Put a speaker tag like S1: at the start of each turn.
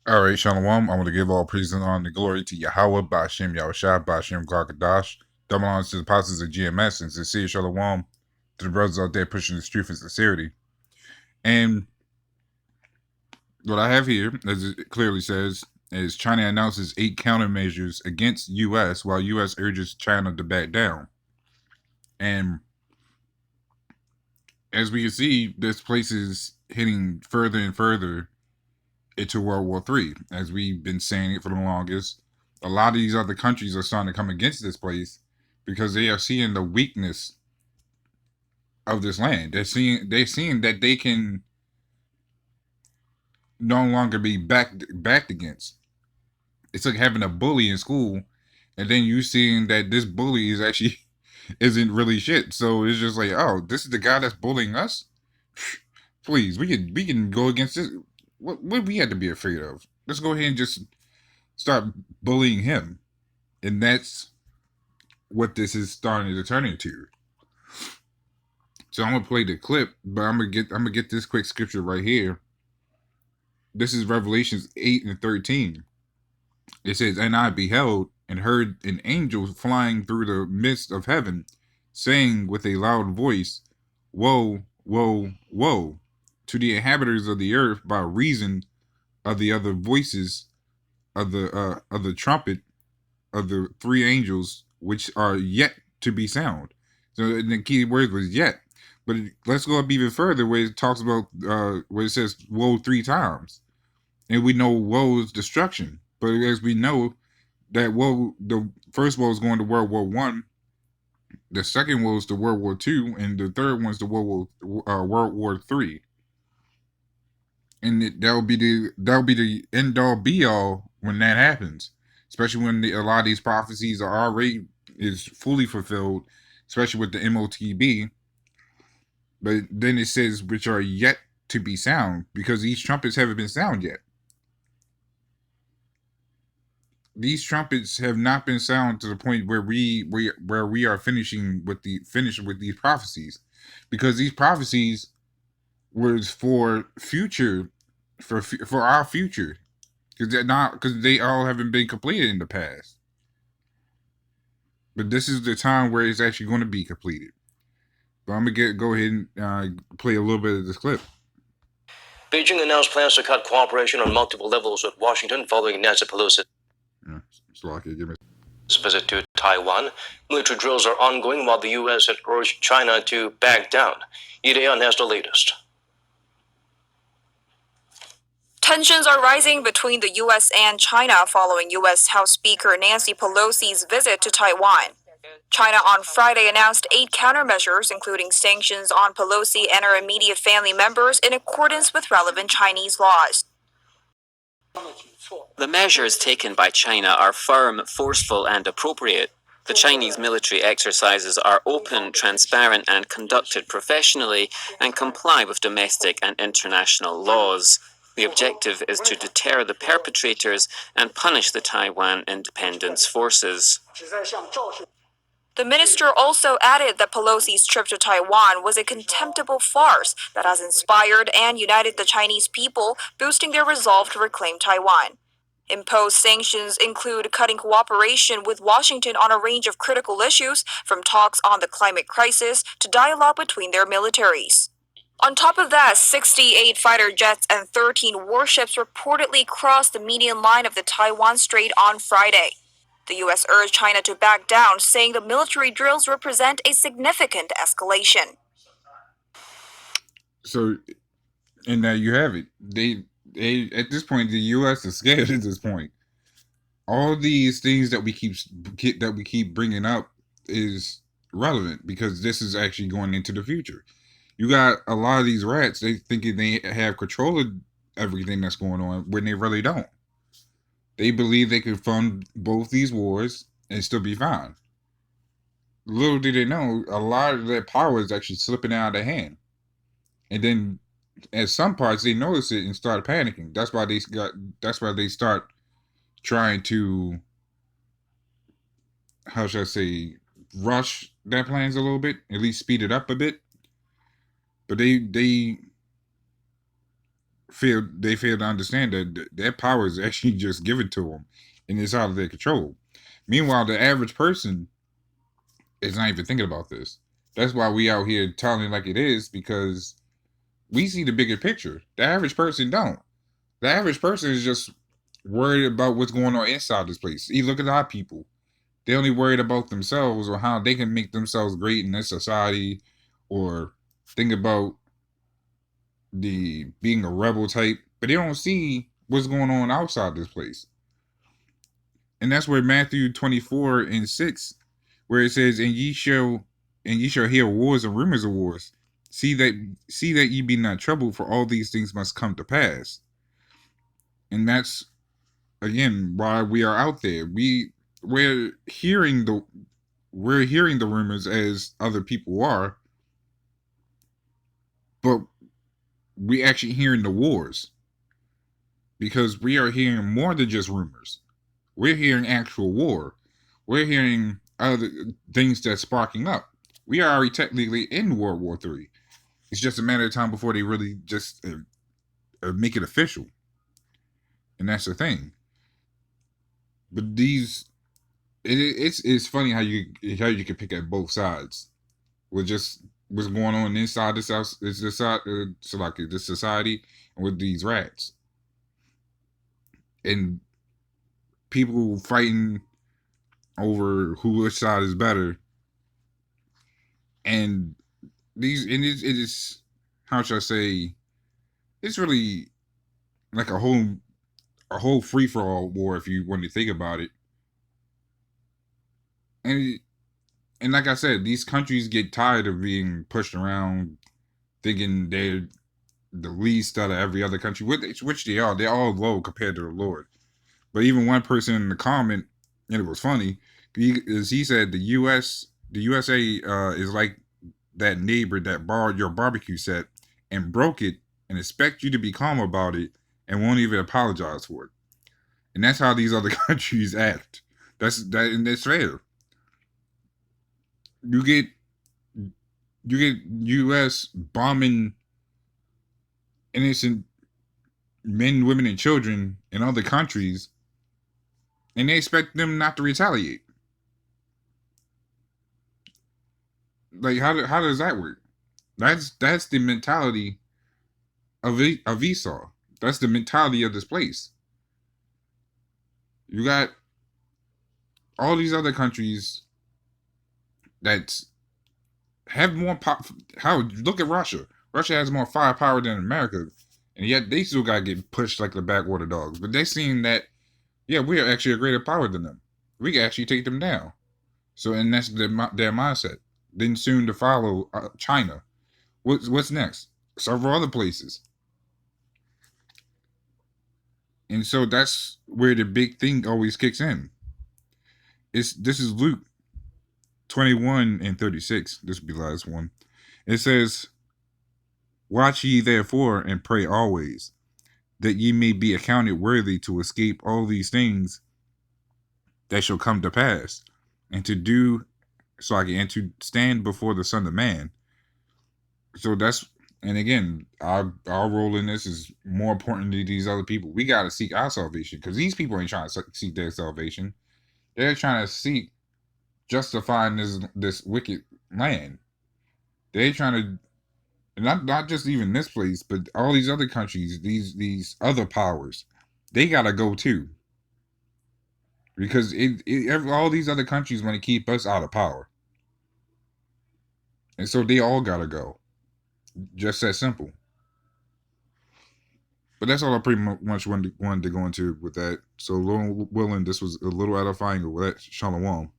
S1: All right, Shalom. I want to give all praise and honor and glory to Yahweh, Ba'ashem Yahushua, Ba'ashem Gargadash. Double honors to the apostles of GMS and sincere Shalom to the brothers out there pushing the truth and sincerity. And what I have here, as it clearly says, is China announces 8 countermeasures against U.S. while U.S. urges China to back down. And as we can see, this place is hitting further and further into World War III, as we've been saying it for the longest. A lot of these other countries are starting to come against this place because they are seeing the weakness of this land. They're seeing that they can no longer be backed against. It's like having a bully in school, and then you seeing that this bully is actually isn't really shit. So it's just like, oh, this is the guy that's bullying us. Please, we can go against this. What we had to be afraid of? Let's go ahead and just start bullying him, and that's what this is starting to turn into. So I'm gonna play the clip, but I'm gonna get this quick scripture right here. This is Revelations 8:13. It says, "And I beheld and heard an angel flying through the midst of heaven, saying with a loud voice, Woe, woe, woe, to the inhabitants of the earth by reason of the other voices of the trumpet of the 3 angels which are yet to be sound." So the key word was yet. But let's go up even further where it talks about where it says woe 3 times. And we know woe is destruction. But as we know that woe, the first woe is going to World War I, the second woe is to World War II, and the third one's to World War III. And that'll be the end all be all when that happens. Especially when a lot of these prophecies are already is fully fulfilled, especially with the MOTB. But then it says which are yet to be sound, because these trumpets haven't been sound yet. These trumpets have not been sound to the point where we are finished with these prophecies, because these prophecies was for future, for our future, because they all haven't been completed in the past. But this is the time where it's actually going to be completed. But I'm gonna go ahead and play a little bit of this clip.
S2: Beijing announced plans to cut cooperation on multiple levels with Washington following Nancy Pelosi's visit to Taiwan. Military drills are ongoing while the U.S. had urged China to back down. Ideon has the latest.
S3: Tensions are rising between the U.S. and China following U.S. House Speaker Nancy Pelosi's visit to Taiwan. China on Friday announced 8 countermeasures, including sanctions on Pelosi and her immediate family members in accordance with relevant Chinese laws.
S4: The measures taken by China are firm, forceful, and appropriate. The Chinese military exercises are open, transparent, and conducted professionally and comply with domestic and international laws. The objective is to deter the perpetrators and punish the Taiwan Independence Forces.
S3: The minister also added that Pelosi's trip to Taiwan was a contemptible farce that has inspired and united the Chinese people, boosting their resolve to reclaim Taiwan. Imposed sanctions include cutting cooperation with Washington on a range of critical issues, from talks on the climate crisis to dialogue between their militaries. On top of that, 68 fighter jets and 13 warships reportedly crossed the median line of the Taiwan Strait on Friday. The U.S. urged China to back down, saying the military drills represent a significant escalation.
S1: So, and now you have it. They at this point, the U.S. is scared at this point. All these things that we keep bringing up is relevant because this is actually going into the future. You got a lot of these rats, they thinking they have control of everything that's going on when they really don't. They believe they could fund both these wars and still be fine. Little do they know, a lot of that power is actually slipping out of their hand. And then at some parts they notice it and start panicking. That's why they start trying to, how should I say, rush their plans a little bit, at least speed it up a bit. But they fail to understand that that power is actually just given to them, and it's out of their control. Meanwhile, the average person is not even thinking about this. That's why we out here telling it like it is, because we see the bigger picture. The average person don't. The average person is just worried about what's going on inside this place. You look at our people. They're only worried about themselves or how they can make themselves great in this society, or think about the being a rebel type, but they don't see what's going on outside this place. And that's where Matthew 24:6, where it says, and ye shall hear wars and rumors of wars. See that ye be not troubled, for all these things must come to pass. And that's again why we are out there. We're hearing the rumors as other people are, but we actually hearing the wars, because we are hearing more than just rumors. We're hearing actual war. We're hearing other things that's sparking up. We are already technically in World War III. It's just a matter of time before they really just make it official. And that's the thing. But it's funny how you can pick at both sides with just what's going on inside this house, this society, and with these rats and people fighting over which side is better. And it is, how should I say, it's really like a whole free for all war if you want to think about it. And like I said, these countries get tired of being pushed around, thinking they're the least out of every other country, which they are. They're all low compared to the Lord. But even one person in the comment, and it was funny, he said the USA is like that neighbor that borrowed your barbecue set and broke it and expect you to be calm about it and won't even apologize for it. And that's how these other countries act. And that's fair. You get US bombing innocent men, women, and children in other countries, and they expect them not to retaliate. Like, how does that work? That's the mentality of Esau. That's the mentality of this place. You got all these other countries that have more power. Look at Russia. Russia has more firepower than America, and yet they still gotta get pushed like the backwater dogs. But they seen that, yeah, we are actually a greater power than them. We can actually take them down. So, and that's their mindset. Then soon to follow China. What's next? Several other places. And so that's where the big thing always kicks in. This is Luke 21:36. This will be the last one. It says, "Watch ye therefore and pray always, that ye may be accounted worthy to escape all these things that shall come to pass, and to stand before the Son of Man." So and again, our role in this is more important than these other people. We got to seek our salvation, because these people ain't trying to seek their salvation. They're trying to seek justifying this wicked land. They're trying to, not just even this place, but all these other countries, these other powers, they gotta go too, because all these other countries want to keep us out of power, and so they all gotta go. Just that simple. But that's all I pretty much wanted to go into with that. So, Lord willing, this was a little edifying with that. Shalom.